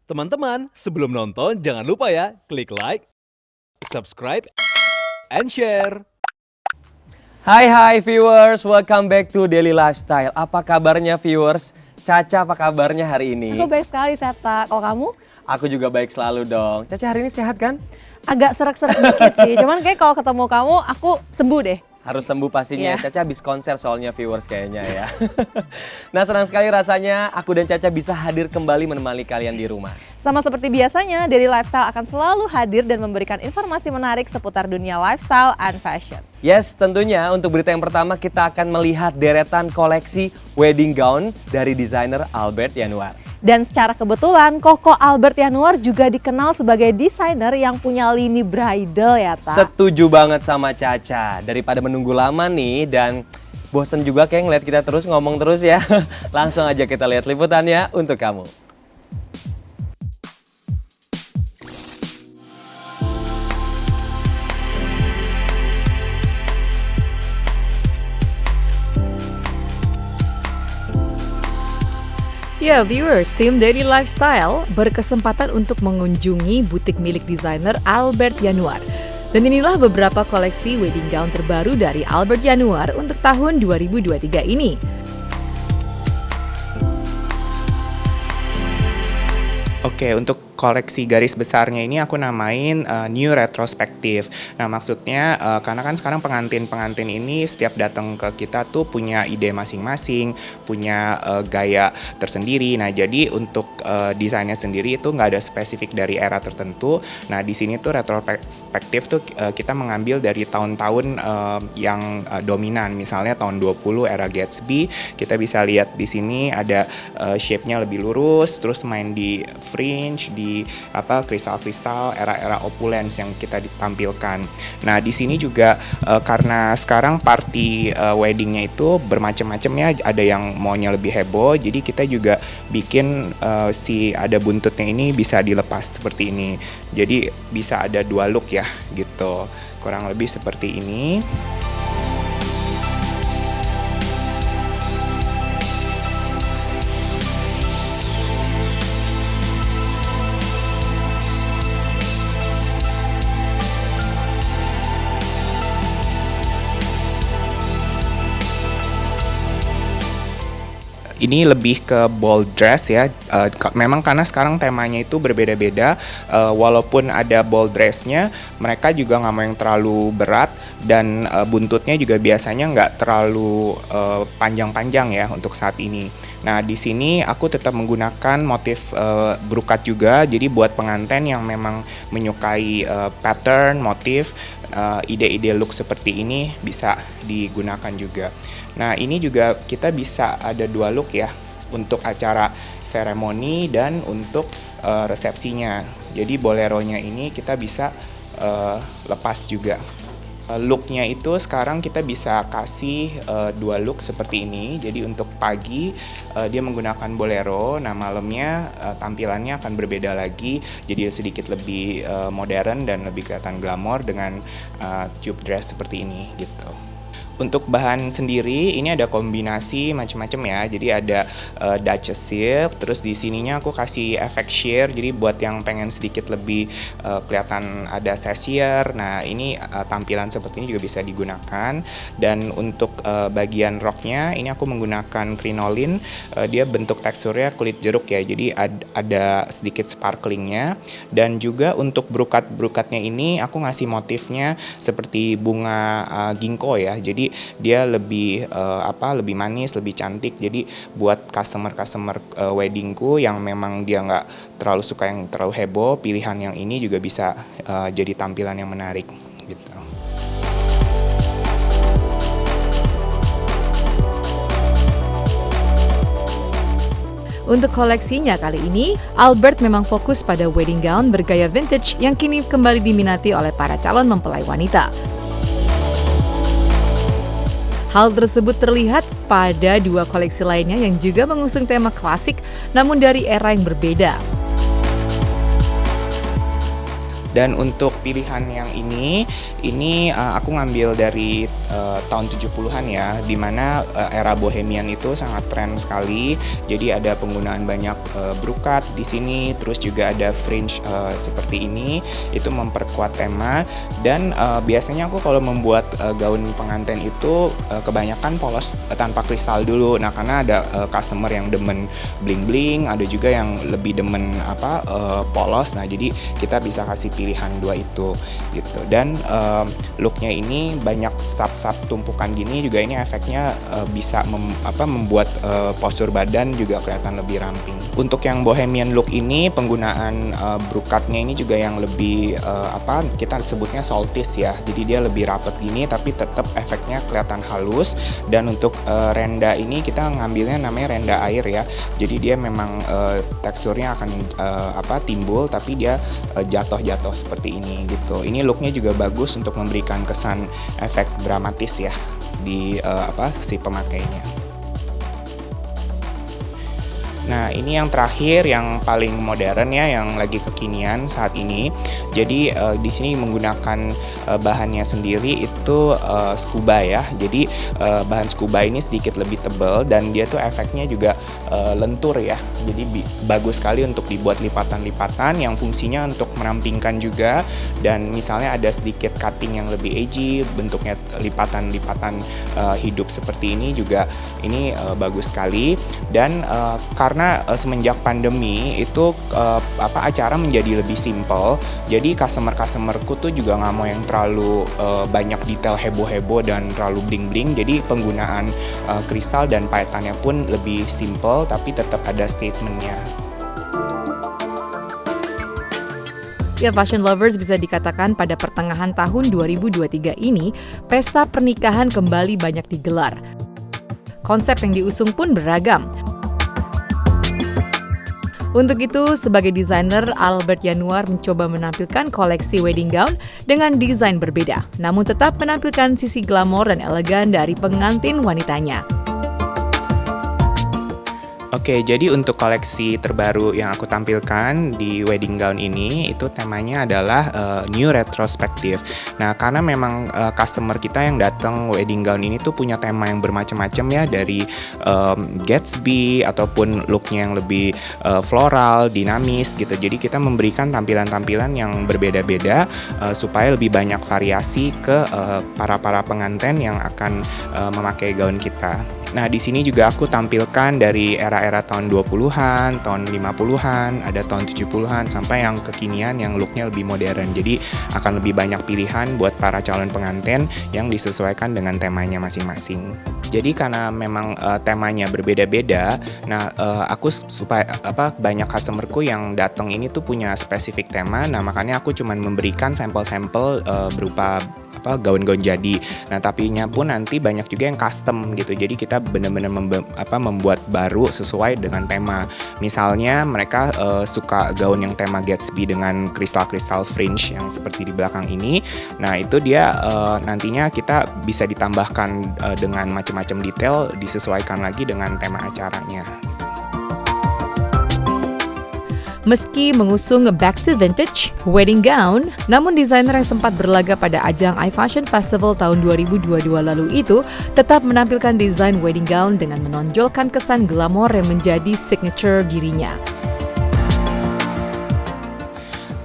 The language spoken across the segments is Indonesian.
Teman-teman, sebelum nonton jangan lupa ya, klik like, subscribe, and share. Hai viewers, welcome back to Daily Lifestyle. Apa kabarnya viewers? Caca apa kabarnya hari ini? Aku baik sekali, Seta. Kalau kamu? Aku juga baik selalu dong. Caca hari ini sehat kan? Agak serak-serak dikit sih. Cuman kayak kalau ketemu kamu, aku sembuh deh. Harus sembuh pastinya. Iya. Caca habis konser soalnya viewers kayaknya ya. Nah senang sekali rasanya aku dan Caca bisa hadir kembali menemani kalian di rumah. Sama seperti biasanya, Daily Lifestyle akan selalu hadir dan memberikan informasi menarik seputar dunia lifestyle and fashion. Yes, tentunya untuk berita yang pertama kita akan melihat deretan koleksi wedding gown dari desainer Albert Yanuar. Dan secara kebetulan, Koko Albert Yanuar juga dikenal sebagai desainer yang punya lini bridal ya, Ta. Setuju banget sama Caca. Daripada menunggu lama nih dan bosen juga kayak ngeliat kita terus ngomong terus ya. Langsung aja kita lihat liputannya untuk kamu. Ya viewers, tim Daily Lifestyle berkesempatan untuk mengunjungi butik milik desainer Albert Yanuar. Dan inilah beberapa koleksi wedding gown terbaru dari Albert Yanuar untuk tahun 2023 ini. Oke, untuk koleksi garis besarnya ini aku namain New Retrospective. Nah, maksudnya karena kan sekarang pengantin-pengantin ini setiap datang ke kita tuh punya ide masing-masing, punya gaya tersendiri. Nah, jadi untuk desainnya sendiri itu nggak ada spesifik dari era tertentu. Nah, di sini tuh retrospektif tuh kita mengambil dari tahun-tahun yang dominan. Misalnya tahun 20 era Gatsby, kita bisa lihat di sini ada shape-nya lebih lurus, terus main di fringe, di kristal-kristal era-era opulence yang kita ditampilkan. Nah, di sini juga karena sekarang party weddingnya itu bermacam-macam ya, ada yang maunya lebih heboh, jadi kita juga bikin si ada buntutnya ini bisa dilepas seperti ini. Jadi bisa ada dua look ya gitu. Kurang lebih seperti ini. Ini lebih ke bold dress ya, memang karena sekarang temanya itu berbeda-beda, walaupun ada bold dressnya, mereka juga nggak mau yang terlalu berat dan buntutnya juga biasanya nggak terlalu panjang-panjang ya untuk saat ini. Nah, di sini aku tetap menggunakan motif brokat juga, jadi buat pengantin yang memang menyukai pattern, motif, ide-ide look seperti ini bisa digunakan juga. Nah, ini juga kita bisa ada dua look ya, untuk acara seremoni dan untuk resepsinya. Jadi boleronya ini kita bisa lepas juga. Looknya itu sekarang kita bisa kasih dua look seperti ini. Jadi untuk pagi dia menggunakan bolero, nah malamnya tampilannya akan berbeda lagi. Jadi sedikit lebih modern dan lebih kelihatan glamor dengan tube dress seperti ini gitu. Untuk bahan sendiri ini ada kombinasi macam-macam ya. Jadi ada Duchess silk, terus di sininya aku kasih efek sheer. Jadi buat yang pengen sedikit lebih kelihatan ada sessier. Nah, ini tampilan seperti ini juga bisa digunakan. Dan untuk bagian roknya ini aku menggunakan crinoline. Dia bentuk teksturnya kulit jeruk ya. Jadi ada sedikit sparklingnya. Dan juga untuk brokat-brokatnya ini aku ngasih motifnya seperti bunga ginkgo ya. Jadi dia lebih lebih manis, lebih cantik. Jadi buat customer weddingku yang memang dia nggak terlalu suka yang terlalu heboh, pilihan yang ini juga bisa jadi tampilan yang menarik gitu. Untuk koleksinya kali ini, Albert memang fokus pada wedding gown bergaya vintage yang kini kembali diminati oleh para calon mempelai wanita. Hal tersebut terlihat pada dua koleksi lainnya yang juga mengusung tema klasik namun dari era yang berbeda. Dan untuk pilihan yang ini aku ngambil dari tahun 70-an ya, dimana era bohemian itu sangat tren sekali. Jadi ada penggunaan banyak brokat di sini, terus juga ada fringe seperti ini, itu memperkuat tema. Dan biasanya aku kalau membuat gaun pengantin itu kebanyakan polos tanpa kristal dulu. Nah, karena ada customer yang demen bling-bling, ada juga yang lebih demen polos. Nah, jadi kita bisa kasih pilihan dua itu gitu. Dan looknya ini banyak sap-sap tumpukan gini juga, ini efeknya bisa membuat postur badan juga kelihatan lebih ramping. Untuk yang bohemian look ini penggunaan brokatnya ini juga yang lebih kita sebutnya soltis ya. Jadi dia lebih rapet gini tapi tetap efeknya kelihatan halus. Dan untuk renda ini kita ngambilnya namanya renda air ya. Jadi dia memang teksturnya akan timbul tapi dia jatuh-jatuh seperti ini gitu. Ini looknya juga bagus untuk memberikan kesan efek dramatis ya di si pemakainya. Nah, ini yang terakhir yang paling modern ya, yang lagi kekinian saat ini. Jadi di sini menggunakan bahannya sendiri itu scuba ya. Jadi bahan scuba ini sedikit lebih tebal dan dia tuh efeknya juga lentur ya. Jadi bagus sekali untuk dibuat lipatan-lipatan yang fungsinya untuk merampingkan juga. Dan misalnya ada sedikit cutting yang lebih edgy, bentuknya lipatan-lipatan hidup seperti ini juga ini bagus sekali. Dan karena semenjak pandemi itu acara menjadi lebih simple, jadi customerku tuh juga nggak mau yang terlalu banyak detail heboh-heboh dan terlalu bling-bling. Jadi penggunaan kristal dan paetannya pun lebih simple tapi tetap ada statementnya. Ya, fashion lovers, bisa dikatakan pada pertengahan tahun 2023 ini, pesta pernikahan kembali banyak digelar. Konsep yang diusung pun beragam. Untuk itu, sebagai desainer, Albert Yanuar mencoba menampilkan koleksi wedding gown dengan desain berbeda, namun tetap menampilkan sisi glamor dan elegan dari pengantin wanitanya. Oke, jadi untuk koleksi terbaru yang aku tampilkan di wedding gown ini, itu temanya adalah New Retrospective. Nah, karena memang customer kita yang datang wedding gown ini tuh punya tema yang bermacam-macam ya, dari Gatsby ataupun looknya yang lebih floral, dinamis gitu. Jadi kita memberikan tampilan-tampilan yang berbeda-beda supaya lebih banyak variasi ke para pengantin yang akan memakai gaun kita. Nah, di sini juga aku tampilkan dari era-era tahun 20-an, tahun 50-an, ada tahun 70-an, sampai yang kekinian yang looknya lebih modern. Jadi akan lebih banyak pilihan buat para calon pengantin yang disesuaikan dengan temanya masing-masing. Jadi karena memang temanya berbeda-beda, nah aku supaya banyak customerku yang datang ini tuh punya spesifik tema. Nah, makanya aku cuman memberikan sampel-sampel berupa gaun-gaun jadi. Nah, tapinya pun nanti banyak juga yang custom gitu. Jadi kita benar-benar membuat baru sesuai dengan tema. Misalnya mereka suka gaun yang tema Gatsby dengan kristal-kristal fringe yang seperti di belakang ini. Nah, itu dia nantinya kita bisa ditambahkan dengan macam-macam detail, disesuaikan lagi dengan tema acaranya. Meski mengusung back to vintage wedding gown, namun desainer yang sempat berlaga pada ajang iFashion Festival tahun 2022 lalu itu tetap menampilkan desain wedding gown dengan menonjolkan kesan glamor yang menjadi signature dirinya.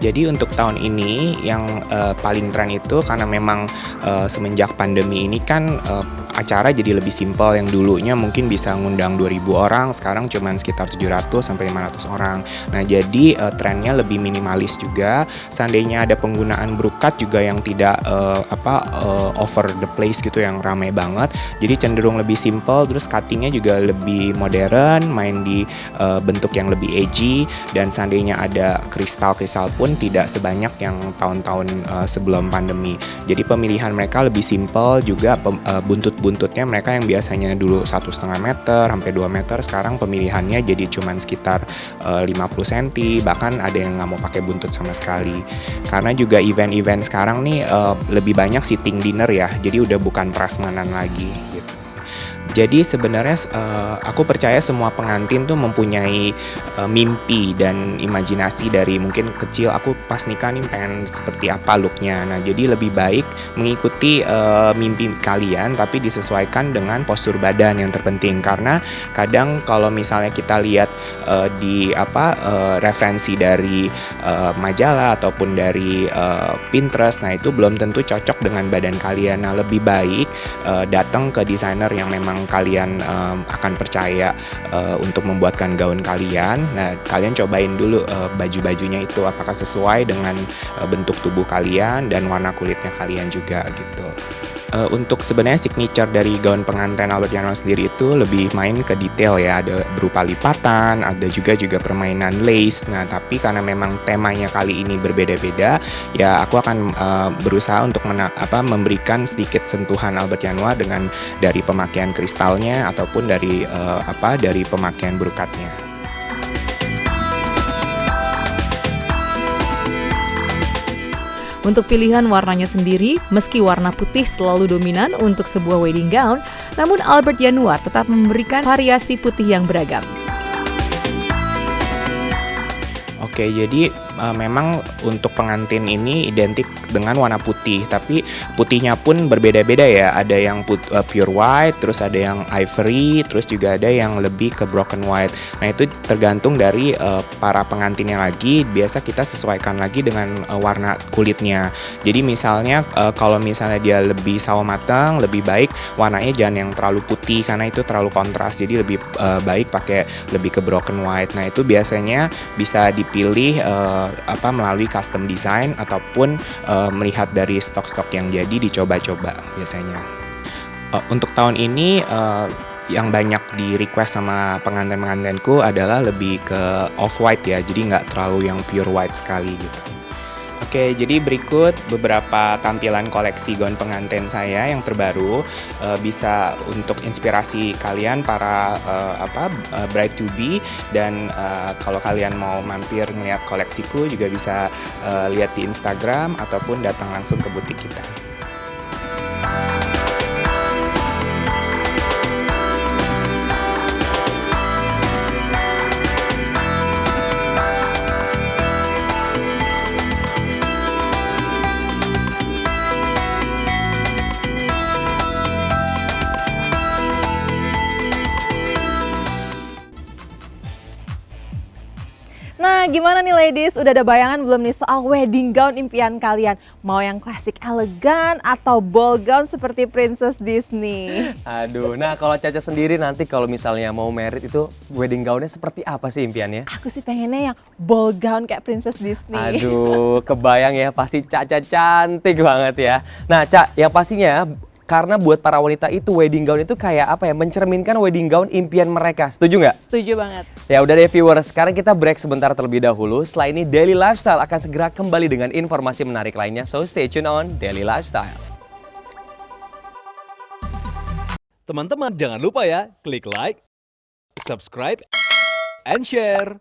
Jadi untuk tahun ini yang paling tren itu karena memang semenjak pandemi ini kan acara jadi lebih simpel. Yang dulunya mungkin bisa ngundang 2.000 orang, sekarang cuma sekitar 700 sampai 500 orang. Nah, jadi trennya lebih minimalis juga. Seandainya ada penggunaan brokat juga yang tidak over the place gitu, yang ramai banget. Jadi cenderung lebih simpel, terus cuttingnya juga lebih modern, main di bentuk yang lebih edgy, dan seandainya ada kristal-kristal pun tidak sebanyak yang tahun-tahun sebelum pandemi. Jadi pemilihan mereka lebih simpel juga. Buntut-buntutnya mereka yang biasanya dulu 1,5 meter sampai 2 meter, sekarang pemilihannya jadi cuman sekitar 50 cm, bahkan ada yang nggak mau pakai buntut sama sekali. Karena juga event-event sekarang nih lebih banyak sitting dinner ya, jadi udah bukan prasmanan lagi gitu. Jadi sebenarnya aku percaya semua pengantin tuh mempunyai mimpi dan imajinasi dari mungkin kecil, aku pas nikah nih pengen seperti apa looknya. Nah jadi lebih baik mengikuti mimpi kalian tapi disesuaikan dengan postur badan yang terpenting, karena kadang kalau misalnya kita lihat di referensi dari majalah ataupun dari Pinterest, nah itu belum tentu cocok dengan badan kalian. Nah lebih baik datang ke desainer yang memang kalian akan percaya untuk membuatkan gaun kalian. Nah kalian cobain dulu baju-bajunya itu apakah sesuai dengan bentuk tubuh kalian dan warna kulitnya kalian juga gitu. Untuk sebenarnya signature dari gaun pengantin Albert Januar sendiri itu lebih main ke detail ya, ada berupa lipatan, ada juga permainan lace. Nah tapi karena memang temanya kali ini berbeda-beda, ya aku akan berusaha untuk memberikan sedikit sentuhan Albert Januar dengan dari pemakaian kristalnya ataupun dari dari pemakaian brokatnya. Untuk pilihan warnanya sendiri, meski warna putih selalu dominan untuk sebuah wedding gown, namun Albert Januar tetap memberikan variasi putih yang beragam. Oke, jadi memang untuk pengantin ini identik dengan warna putih, tapi putihnya pun berbeda-beda ya. Ada yang pure white, terus ada yang ivory, terus juga ada yang lebih ke broken white. Nah itu tergantung dari para pengantinnya lagi. Biasa kita sesuaikan lagi dengan warna kulitnya. Jadi misalnya kalau misalnya dia lebih sawo matang, lebih baik warnanya jangan yang terlalu putih karena itu terlalu kontras. Jadi lebih baik pakai lebih ke broken white. Nah itu biasanya bisa dipilih melalui custom design ataupun melihat dari stok-stok yang jadi dicoba-coba biasanya. Untuk tahun ini yang banyak di request sama pengantin-pengantinku adalah lebih ke off white ya, jadi nggak terlalu yang pure white sekali gitu. Oke, jadi berikut beberapa tampilan koleksi gaun pengantin saya yang terbaru, bisa untuk inspirasi kalian para bride to be, dan kalau kalian mau mampir melihat koleksiku juga bisa lihat di Instagram ataupun datang langsung ke butik kita. Nah, gimana nih ladies? Udah ada bayangan belum nih soal wedding gown impian kalian? Mau yang klasik elegan atau ball gown seperti Princess Disney? Aduh, nah kalau Caca sendiri nanti kalau misalnya mau merit itu wedding gownnya seperti apa sih impiannya? Aku sih pengennya yang ball gown kayak Princess Disney. Aduh, kebayang ya, pasti Caca cantik banget ya. Nah Ca, yang pastinya karena buat para wanita itu wedding gown itu kayak apa ya, mencerminkan wedding gown impian mereka. Setuju nggak? Setuju banget. Ya udah deh viewers, sekarang kita break sebentar terlebih dahulu. Setelah ini Daily Lifestyle akan segera kembali dengan informasi menarik lainnya. So stay tune on Daily Lifestyle. Teman-teman jangan lupa ya, klik like, subscribe, and share.